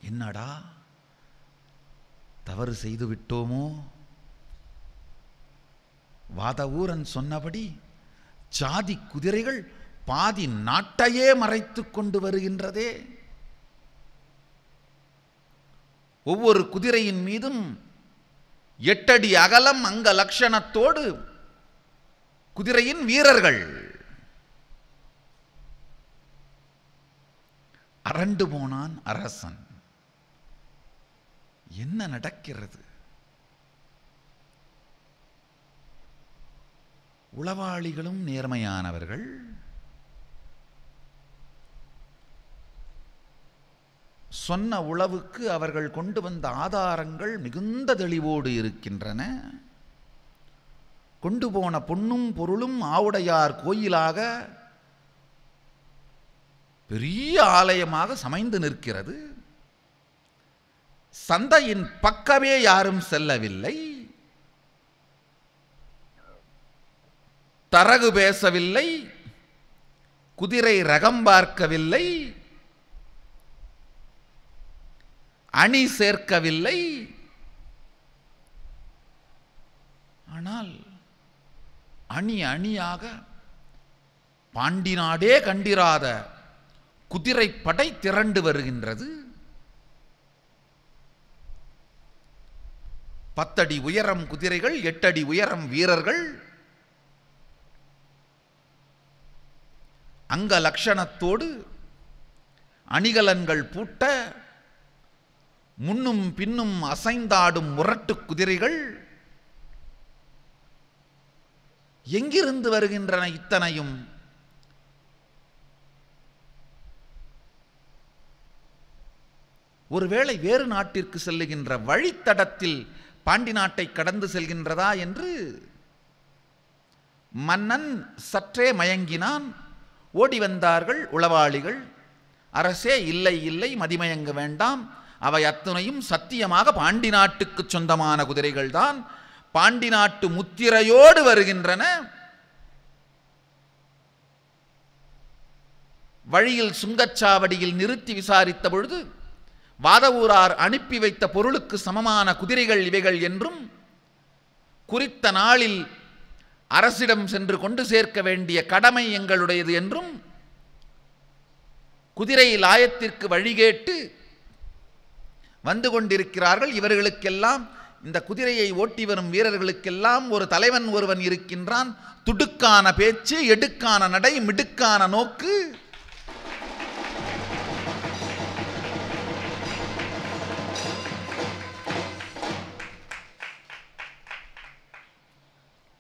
என்னடா தவறு செய்து விட்டோமோ? வாதவூரன் சொன்னபடி ஜாதி குதிரைகள் பாதி நாட்டையே மறைத்துக் கொண்டு வருகின்றதே. ஒவ்வொரு குதிரையின் மீதும் 8 அடி அகலம் அங்க லட்சணத்தோடு குதிரையின் வீரர்கள். அரண்டு போனான் அரசன். என்ன நடக்கிறது? உளவாளிகளும் நேர்மையானவர்கள். சொன்ன உளவுக்கு அவர்கள் கொண்டு வந்த ஆதாரங்கள் மிகுந்த தெளிவோடு இருக்கின்றன. கொண்டு போன பொன்னும் பொருளும் ஆவுடையார் கோயிலாக பெரிய ஆலயமாக சமைந்து நிற்கிறது. சந்தையின் பக்கமே யாரும் செல்லவில்லை, தரகு பேசவில்லை, குதிரை ரகம் பார்க்கவில்லை, அணி சேர்க்கவில்லை. ஆனால் அணி அணியாக பாண்டி நாடே கண்டிராத குதிரை படை திரண்டு வருகின்றது. 10 அடி உயரம் குதிரைகள், 8 அடி உயரம் வீரர்கள். அங்க லட்சணத்தோடு அணிகலன்கள் பூட்ட முன்னும் பின்னும் அசைந்தாடும் முரட்டு குதிரைகள். எங்கிருந்து வருகின்றன இத்தனையும்? ஒருவேளை வேறு நாட்டிற்கு செல்லுகின்ற வழித்தடத்தில் பாண்டி நாட்டை கடந்து செல்கின்றதா என்று மன்னன் சற்றே மயங்கினான். ஓடி வந்தார்கள் உளவாளிகள். அரசே, இல்லை இல்லை, மதிமயங்க வேண்டாம், அவை அத்துணையும் சத்தியமாக பாண்டி நாட்டுக்கு சொந்தமான குதிரைகள் தான், பாண்டி நாட்டு முத்திரையோடு வருகின்றன. வழியில் சுங்கச்சாவடியில் நிறுத்தி விசாரித்த பொழுது வாதவூரார் அனுப்பி வைத்த பொருளுக்கு சமமான குதிரைகள் இவைகள் என்றும், குறித்த நாளில் அரசிடம் சென்று கொண்டு சேர்க்க வேண்டிய கடமை எங்களுடையது என்றும், குதிரை லாயத்திற்கு வழிகேட்டு வந்து கொண்டிருக்கிறார்கள். இவர்களுக்கெல்லாம், இந்த குதிரையை ஓட்டி வரும் வீரர்களுக்கெல்லாம் ஒரு தலைவன் ஒருவன் இருக்கின்றான். துடுக்கான பேச்சு, எடுக்கான நடை, மிடுக்கான நோக்கு.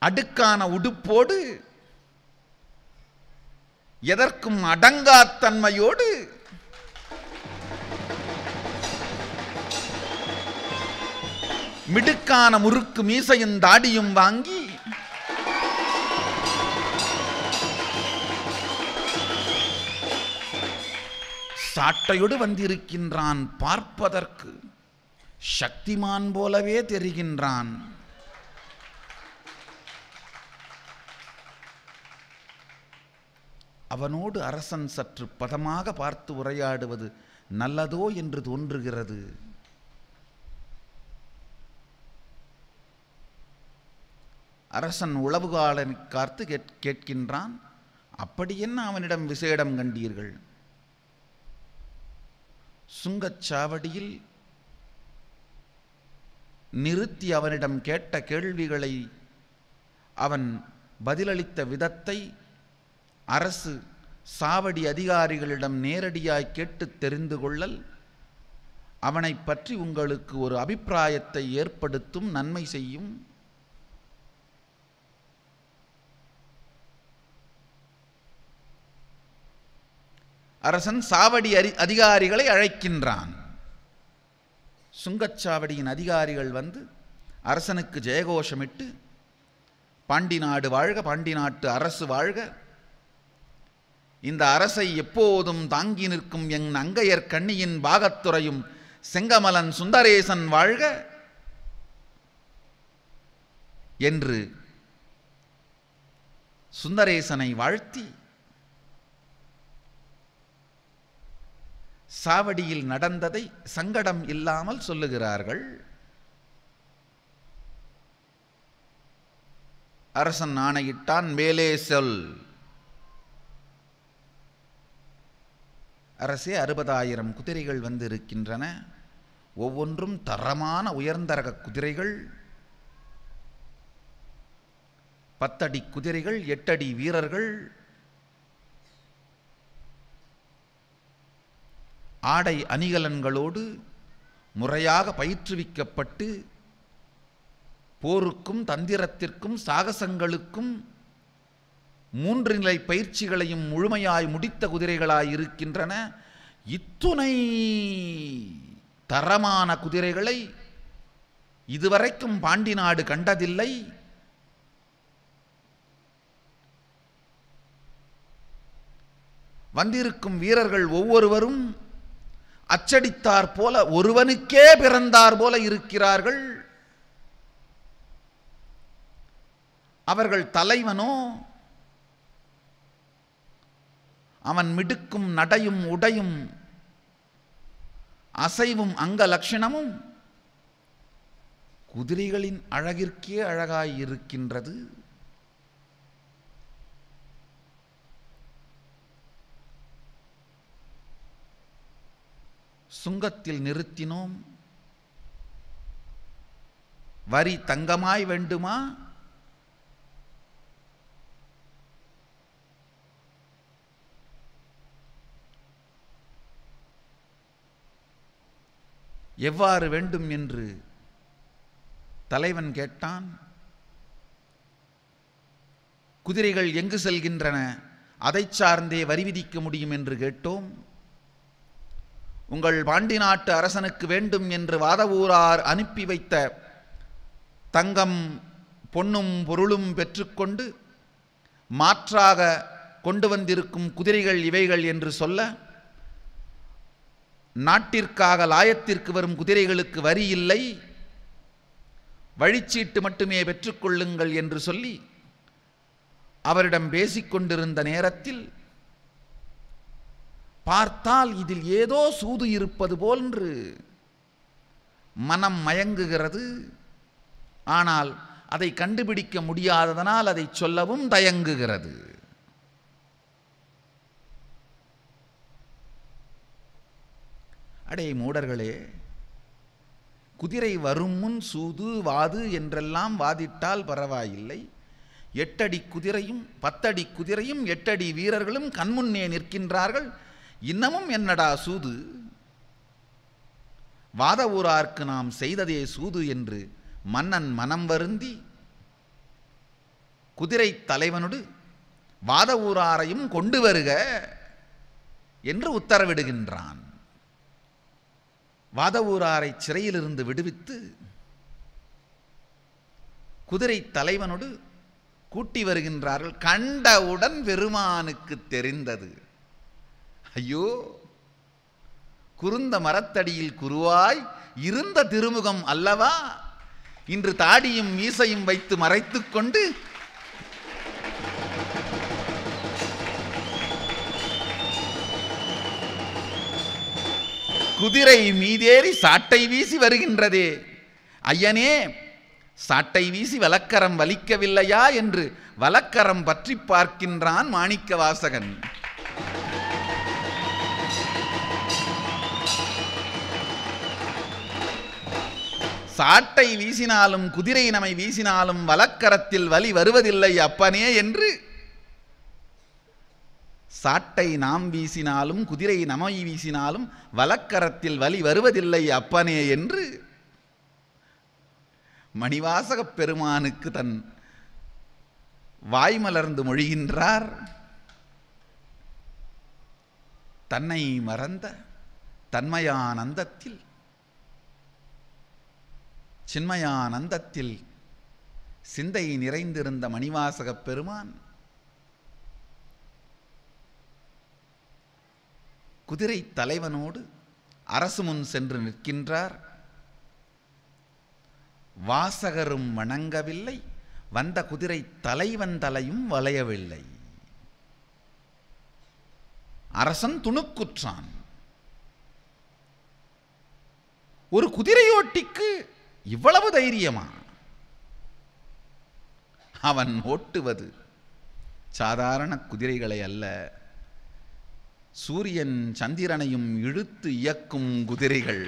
அடுக்கான உடுப்போடு, எதற்கும் அடங்காத்தன்மையோடு, மிடுக்கான முறுக்கு மீசையும் தாடியும் வாங்கி சாட்டையோடு வந்திருக்கின்றான். பார்ப்பதற்கு சக்திமான் போலவே தெரிகின்றான். அவனோடு அரசன் சற்று பதமாக பார்த்து உரையாடுவது நல்லதோ என்று தோன்றுகிறது. அரசன் உளவுகாலனை காத்து கேட்கின்றான். அப்படி என்ன அவனிடம் விசேடம் கண்டீர்கள்? சுங்கச்சாவடியில் நிறுத்தி அவனிடம் கேட்ட கேள்விகளை, அவன் பதிலளித்த விதத்தை அரசு சாவடி அதிகாரிகளிடம் நேரடியாய் கேட்டு தெரிந்து கொள்ளல் அவனை பற்றி உங்களுக்கு ஒரு அபிப்பிராயத்தை ஏற்படுத்தும், நன்மை செய்யும். அரசன் சாவடி அதிகாரிகளை அழைக்கின்றான். சுங்கச்சாவடியின் அதிகாரிகள் வந்து அரசனுக்கு ஜெயகோஷமிட்டு, பாண்டி நாடு வாழ்க, பாண்டி நாட்டு அரசு வாழ்க, இந்த அரசை எப்போதும் தாங்கி நிற்கும் என் அங்கையர் கண்ணியின் பாகத்துறையும் செங்கமலன் சுந்தரேசன் வாழ்க என்று சுந்தரேசனை வாழ்த்தி சாவடியில் நடந்ததை சங்கடம் இல்லாமல் சொல்லுகிறார்கள். அரசன் ஆணையிட்டான், மேலே சொல். அரசே, 60,000 குதிரைகள் வந்திருக்கின்றன. ஒவ்வொன்றும் தரமான உயர்ந்தரக குதிரைகள். 10 அடி குதிரைகள், 8 அடி வீரர்கள். ஆடை அணிகலன்களோடு முறையாக பயிற்றுவிக்கப்பட்டு போருக்கும் தந்திரத்திற்கும் சாகசங்களுக்கும் 3 நிலை பயிற்சிகளையும் முழுமையாய் முடித்த குதிரைகளாய் இருக்கின்றன. இத்துணை தரமான குதிரைகளை இதுவரைக்கும் பாண்டி நாடு கண்டதில்லை. வந்திருக்கும் வீரர்கள் ஒவ்வொருவரும் அச்சடித்தார் போல, ஒருவனுக்கே பிறந்தார் போல இருக்கிறார்கள். அவர்கள் தலைவனோ அவன் மிடுக்கும் நடையும் உடையும் அசைவும் அங்க லட்சணமும் குதிரைகளின் அழகிற்கே அழகாய் இருக்கின்றது. சுங்கத்தில் நிறுத்தினோம். வரி தங்கமாய் வேண்டுமா? எவ்வாறு வேண்டும் என்று தலைவன் கேட்டான். குதிரைகள் எங்கு செல்கின்றன, அதை சார்ந்தே வரி விதிக்க முடியும் என்று கேட்டோம். உங்கள் பாண்டி நாட்டு அரசனுக்கு வேண்டும் என்று வாதவூரார் அனுப்பி வைத்த தங்கம் பொன்னும் பொருளும் பெற்றுக்கொண்டு மாற்றாக கொண்டு வந்திருக்கும் குதிரைகள் இவைகள் என்று சொல்ல, நாட்டிற்காக லாயத்திற்கு வரும் குதிரைகளுக்கு வரி இல்லை, வழிச்சீட்டு மட்டுமே பெற்றுக்கொள்ளுங்கள் என்று சொல்லி அவரிடம் பேசிக்கொண்டிருந்த நேரத்தில் பார்த்தால் இதில் ஏதோ சூது இருப்பது போன்று மனம் மயங்குகிறது. ஆனால் அதை கண்டுபிடிக்க முடியாததனால் அதை சொல்லவும் தயங்குகிறது. அடே மூடர்களே, குதிரை வரும் முன் சூது வாது என்றெல்லாம் வாதிட்டால் பரவாயில்லை. 8 அடி குதிரையும் 10 அடி குதிரையும் 8 அடி வீரர்களும் கண்முன்னே நிற்கின்றார்கள். இன்னமும் என்னடா சூது? வாதவூரார்க்கு நாம் செய்ததே சூது என்று மன்னன் மனம் வருந்தி குதிரை தலைவனோடு வாதவூராரையும் கொண்டு வருக என்று உத்தரவிடுகின்றான். வாதவூராரை சிறையிலிருந்து விடுவித்து குதிரை தலைவனோடு கூட்டி வருகின்றார்கள். கண்டவுடன் பெருமானுக்கு தெரிந்தது, ஐயோ, குருந்த மரத்தடியில் குருவாய் இருந்த திருமுகம் அல்லவா இன்று தாடியும் மீசையும் வைத்து மறைத்துக் கொண்டு குதிரை மீதேறி சாட்டை வீசி வருகின்றதே. ஐயனே, சாட்டை வீசி வலக்கரம் வலிக்கவில்லையா என்று வலக்கரம் பற்றி பார்க்கின்றான் மாணிக்க வாசகன். சாட்டை வீசினாலும் குதிரை நம்மை வீசினாலும் வலக்கரத்தில் வலி வருவதில்லை அப்பனே என்று, சாட்டை நாம் வீசினாலும் குதிரை நம்மை வீசினாலும் வலக்கரத்தில் வலி வருவதில்லை அப்பனே என்று மணிவாசகப் பெருமானுக்கு தன் வாய்மலர்ந்து மொழிகின்றார். தன்னை மறந்த தன்மயானந்தத்தில் சின்மயானந்தத்தில் சிந்தை நிறைந்திருந்த மணிவாசகப் பெருமான் குதிரை தலைவனோடு அரசு முன் சென்று நிற்கின்றார். வாசகரும் வணங்கவில்லை, வந்த குதிரை தலைவன் தலையும் வளையவில்லை. அரசன் துணுக்குற்றான். ஒரு குதிரையோட்டிக்கு இவ்வளவு தைரியமா? அவன் ஓட்டுவது சாதாரண குதிரைகளை அல்ல, சூரியன் சந்திரனையும் இழுத்து இயக்கும் குதிரைகள்.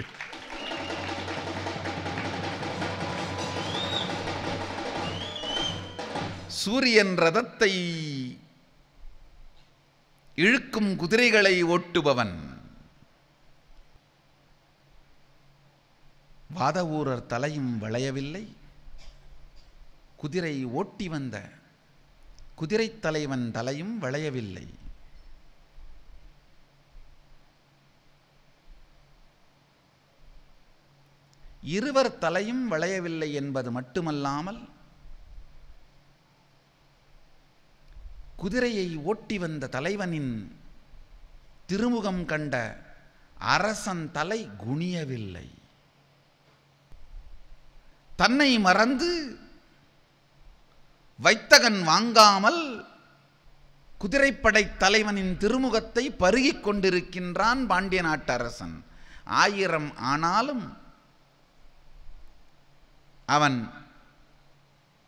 சூரியன் ரதத்தை இழுக்கும் குதிரைகளை ஓட்டுபவன். வாதவூரர் தலையும் வளையவில்லை. குதிரை ஓட்டி வந்த குதிரை தலைவன் தலையும் வளையவில்லை. இருவர் தலையும் வளையவில்லை என்பது மட்டுமல்லாமல் குதிரையை ஓட்டி வந்த தலைவனின் திருமுகம் கண்ட அரசன் தலை குனியவில்லை. தன்னை மறந்து வைத்தகன் வாங்காமல் குதிரைப்படை தலைவனின் திருமுகத்தை பருகிக் கொண்டிருக்கின்றான் பாண்டிய நாட்டு அரசன். 1000 ஆனாலும் அவன்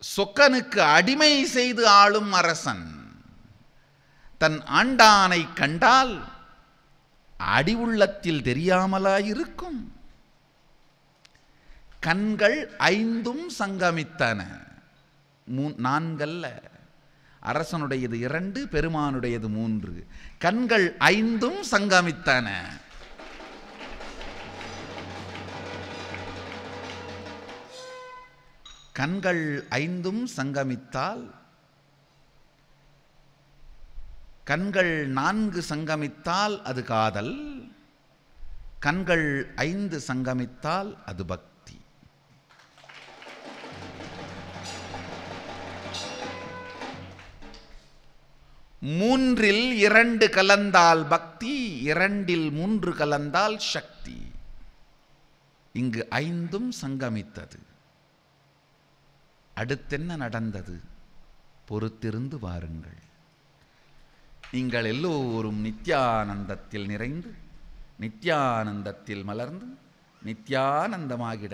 சொக்கனுக்கு அடிமை செய்து ஆளும் அரசன். தன் ஆண்டானை கண்டால் அடி உள்ளத்தில் தெரியாமலாயிருக்கும். கண்கள் 5 சங்கமித்தன. 4 அரசனுடையது 2, பெருமானுடையது 3. கண்கள் 5 சங்கமித்தன. கண்கள் 5 சங்கமித்தால், கண்கள் 4 சங்கமித்தால் அது காதல். கண்கள் 5 சங்கமித்தால் அது பக்தி. மூன்றில் 2 கலந்தால் பக்தி, 2இல் 3 கலந்தால் சக்தி. இங்கு 5ம் சங்கமித்தது. அடுத்தென்ன நடந்தது? பொறுத்திருந்து வாருங்கள். நீங்கள் எல்லோரும் நித்யானந்தத்தில் நிறைந்து, நித்யானந்தத்தில் மலர்ந்து, நித்யானந்தமாகிட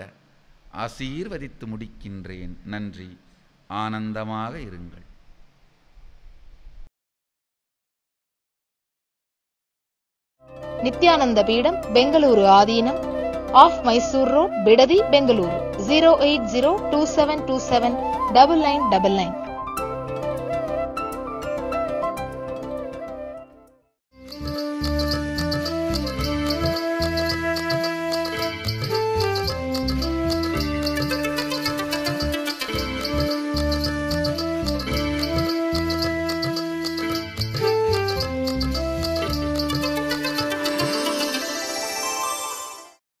ஆசீர்வதித்து முடிக்கின்றேன். நன்றி. ஆனந்தமாக இருங்கள். நித்யானந்த பீடம், பெங்களூரு ஆதீனம், ஆஃப் மைசூர் ரோட், பிடதி, பெங்களூரு. 08027279999.